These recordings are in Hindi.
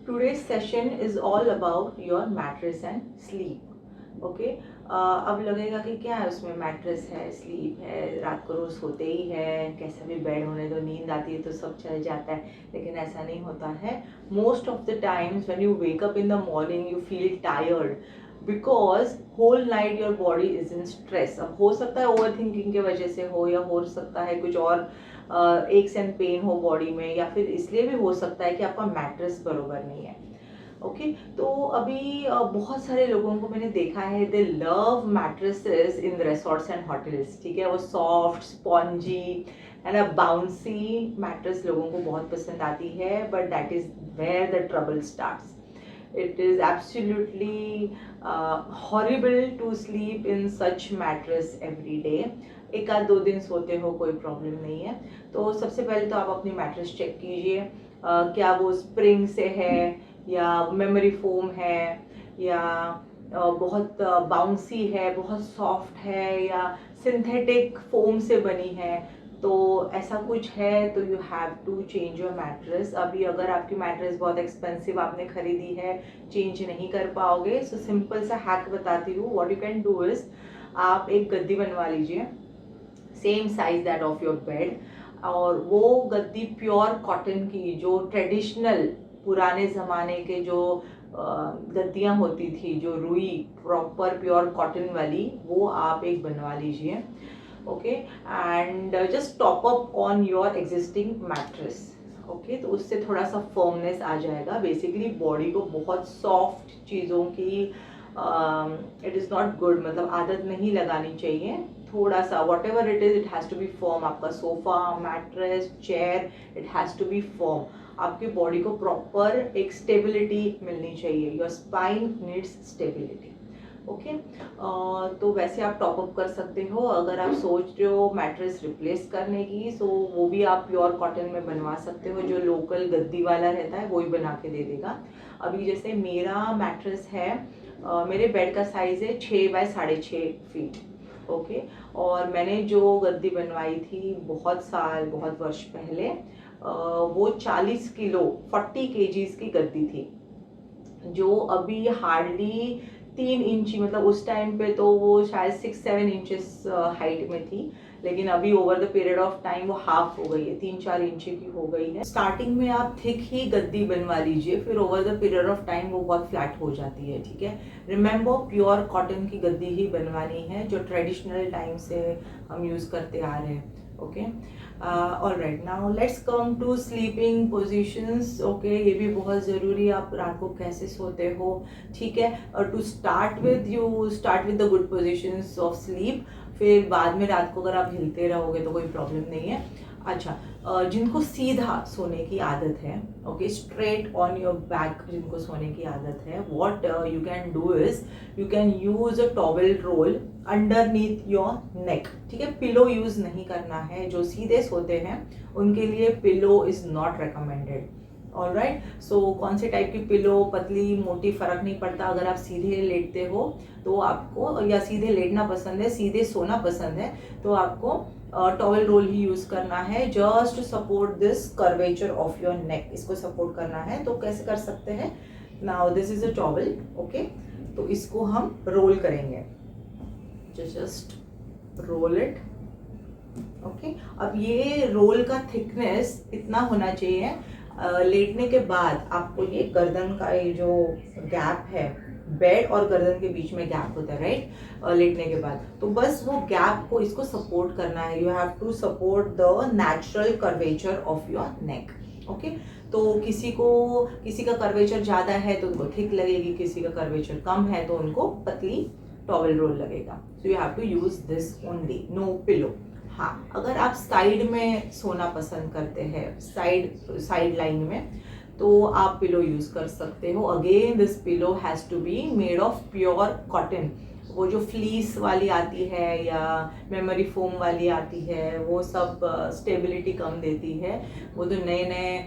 Today's session is all about your mattress and sleep. Okay अब लगेगा कि क्या है उसमें, मैट्रेस है, स्लीप है, रात को रोज सोते ही है, कैसा भी बेड होने दो, नींद आती है तो सब चल जाता है, लेकिन ऐसा नहीं होता है. Most of the times when you wake up in the morning you feel tired because whole night your body is in stress. अब हो सकता है ओवर थिंकिंग की वजह से हो, या हो सकता है कुछ और एक्स एंड पेन हो बॉडी में, या फिर इसलिए भी हो सकता है कि आपका मैट्रेस बरोबर नहीं है. ओके तो अभी बहुत सारे लोगों को मैंने देखा है, they love mattresses in resorts and hotels. ठीक है, वो soft spongy and a bouncy mattress लोगों को बहुत पसंद आती है, but that is where the trouble starts. It is absolutely horrible to sleep in such mattress every day. एक आध दो दिन सोते हो कोई प्रॉब्लम नहीं है. तो सबसे पहले तो आप अपनी मैट्रेस चेक कीजिए, क्या वो स्प्रिंग से है, या मेमोरी फोम है, या बहुत बाउंसी है, बहुत सॉफ्ट है, या सिंथेटिक फोम से बनी है. तो ऐसा कुछ है तो you have to change your mattress. अभी अगर आपकी मैट्रेस बहुत एक्सपेंसिव आपने खरीदी है, चेंज नहीं कर पाओगे, सो सिंपल सा हैक बताती हूँ. What you can do is, आप एक गद्दी बनवा लीजिए same size that of your bed, और वो गद्दी प्योर कॉटन की, जो ट्रेडिशनल पुराने ज़माने के जो गद्दियाँ होती थी, जो रुई प्रॉपर प्योर कॉटन वाली, वो आप एक बनवा लीजिए. Okay and just top up on your existing mattress. Okay तो उससे थोड़ा सा फर्मनेस आ जाएगा. बेसिकली बॉडी को बहुत सॉफ्ट चीज़ों की इट इज़ नॉट गुड, मतलब आदत नहीं लगानी चाहिए. थोड़ा सा whatever it is, it has to be firm. आपका sofa, mattress, chair, it has to be firm. आपकी बॉडी को प्रॉपर एक स्टेबिलिटी मिलनी चाहिए. Your spine needs stability. Okay तो वैसे आप टॉप अप कर सकते हो. अगर आप सोच रहे हो मैट्रेस रिप्लेस करने की, सो वो भी आप प्योर कॉटन में बनवा सकते हो. जो लोकल गद्दी वाला रहता है वो ही बना के दे देगा. अभी जैसे मेरा मैट्रेस है, मेरे बेड का साइज है 6 बाय 6.5 फीट. ओके और मैंने जो गद्दी बनवाई थी बहुत वर्ष पहले, वो 40 किलो 40 केजीज की गद्दी थी, जो अभी हार्डली 3 इंची, मतलब उस टाइम पे तो वो शायद 6-7 इंचेस हाइट में थी, लेकिन अभी over the period of time वो हाफ हो गई है, 3-4 इंच की हो गई है. स्टार्टिंग में आप थिक ही गद्दी बनवा लीजिए, फिर over the period of time वो बहुत फ्लैट हो जाती है. ठीक है, रिमेंबर प्योर कॉटन की गद्दी ही बनवानी है, जो ट्रेडिशनल टाइम से हम यूज़ करते आ रहे हैं. Okay alright, now let's come to sleeping positions. Okay ये भी बहुत ज़रूरी है, आप रात को कैसे सोते हो. ठीक है, to start with you start with the good positions of sleep. फिर बाद में रात को अगर आप हिलते रहोगे तो कोई प्रॉब्लम नहीं है. अच्छा, जिनको सीधा सोने की आदत है, okay straight on your back जिनको सोने की आदत है, what you can do is, you can use a towel roll underneath your neck. ठीक है, पिलो यूज नहीं करना है. जो सीधे सोते हैं उनके लिए pillow is not recommended. Alright, so कौन से टाइप की पिलो, पतली मोटी फर्क नहीं पड़ता. अगर आप सीधे लेटते हो तो आपको, या सीधे लेटना पसंद है, सीधे सोना पसंद है, तो आपको टॉवेल रोल ही यूज करना है, just support this curvature of your नेक. इसको सपोर्ट करना है. तो कैसे कर सकते हैं, now this is a towel. Okay तो इसको हम रोल करेंगे, जस्ट रोल इट. ओके अब ये रोल का थिकनेस इतना होना चाहिए, लेटने के बाद आपको ये गर्दन का ये जो गैप है, बेड और गर्दन के बीच में गैप होता है राइट, लेटने के बाद, तो बस वो गैप को इसको सपोर्ट करना है. You have to support the natural curvature of your neck. Okay तो किसी का कर्वेचर ज़्यादा है तो उनको थिक लगेगी, किसी का कर्वेचर कम है तो उनको पतली टॉवेल रोल लगेगा. So you have to use this only, no pillow. हाँ अगर आप साइड में सोना पसंद करते हैं, साइड लाइन में, तो आप पिलो यूज़ कर सकते हो. Again this pillow has to be made of pure cotton. वो जो फ्लीस वाली आती है या मेमोरी फोम वाली आती है, वो सब स्टेबिलिटी कम देती है. वो तो नए नए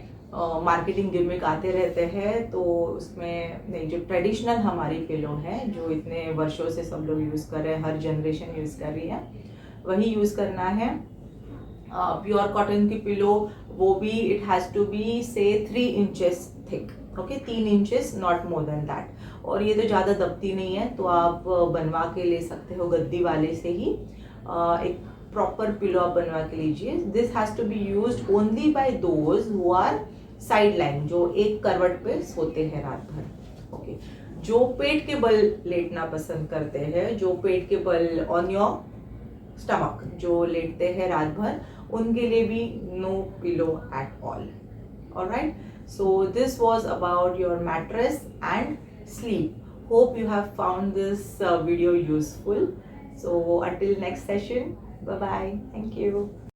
मार्केटिंग गिमिक आते रहते हैं, तो उसमें नहीं, जो ट्रेडिशनल हमारी पिलो है, जो इतने वर्षों से सब लोग यूज़ कर रहे हैं, हर जनरेशन यूज़ कर रही है, वही यूज़ करना है. प्योर कॉटन की पिलो, वो भी इट हैज़ टू बी से 3 inches thick. Okay 3 inches, not more than that. और ये तो ज़्यादा दबती नहीं है, तो आप बनवा के ले सकते हो गद्दी वाले से ही। एक प्रॉपर पिलो आप बनवा के लीजिए। This has to be used only by those who are side line, जो एक करवट पे सोते हैं रात भर। ओके जो पेट के बल लेटना पसंद करते हैं, जो पेट के बल ऑन योर स्टमक जो लेटते हैं रात भर, उनके लिए भी no pillow at all. Alright, so this was about your mattress and sleep. Hope you have found this video useful. So until next session, bye bye. Thank you.